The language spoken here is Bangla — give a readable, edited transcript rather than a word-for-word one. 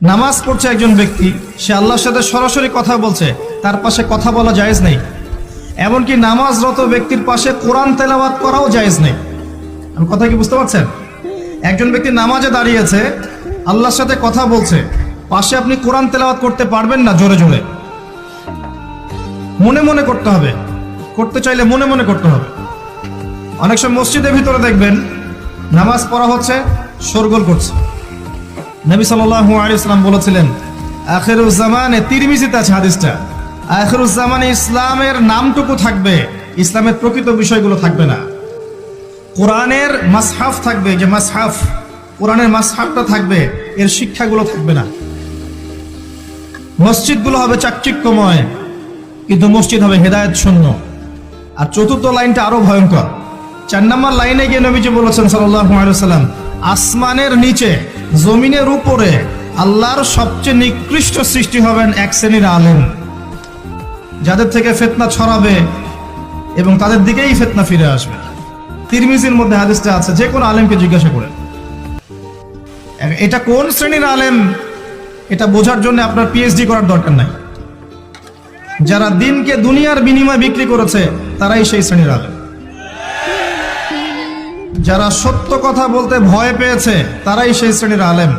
নামাজ পড়ছে একজন ব্যক্তি, সে আল্লাহর সাথে সরাসরি কথা বলছে, তার পাশে কথা বলা জায়েজ নেই। এমনকি নামাজরত ব্যক্তির পাশে কোরআন তেলাওয়াত করাও জায়েজ নেই। আমি কথা কি বুঝতে পারছেন? একজন ব্যক্তি নামাজে দাঁড়িয়েছে, আল্লাহর সাথে কথা বলছে, পাশে আপনি কোরআন তেলাওয়াত করতে পারবেন না জোরে জোরে। মনে মনে করতে হবে, করতে চাইলে মনে মনে করতে হবে। অনেক সময় মসজিদের ভিতরে দেখবেন নামাজ পড়া হচ্ছে, শোরগোল করছে। নবী সাল্লাল্লাহু আলাইহি ওয়াসাল্লাম বলেছিলেন, আখিরুজ জামানে, তিরমিজিতে আছে হাদিসটা, আখিরুজ জামানে ইসলামের নামটুকু থাকবে, ইসলামের প্রকৃত বিষয়গুলো থাকবে না। কোরআনের মাসহাফ থাকবে, যে মাসহাফ, কোরআনের মাসহাফটা থাকবে, এর শিক্ষাগুলো থাকবে না। মসজিদগুলো হবে চাকচিক্যময়, কিন্তু মসজিদ হবে হেদায়েত শূন্য। আর চতুর্থ লাইনটা আরো ভয়ঙ্কর। 4 নম্বর লাইনে গিয়ে নবীজি বলেছেন সাল্লাল্লাহু আলাইহি ওয়াসাল্লাম, আসমানের নিচে জমিনের উপরে আল্লাহর সবচেয়ে নিকৃষ্ট সৃষ্টি হবেন এক শ্রেণীর আলেম, যাদের থেকে ফিতনা ছড়াবে এবং তাদের দিকেই ফিতনা ফিরে আসবে। তিরমিজির মধ্যে হাদিসটা আছে, যে কোনো আলেমকে জিজ্ঞাসা করেন এটা কোন শ্রেণীর আলেম, এটা বোঝার জন্য আপনার পিএইচডি করার দরকার নাই। যারা দিনকে দুনিয়ার বিনিময়ে বিক্রি করেছে তারাই সেই শ্রেণীর আলেম। যারা সত্য কথা বলতে ভয় পেয়েছে তারাই সেই শ্রেণীর আলেম।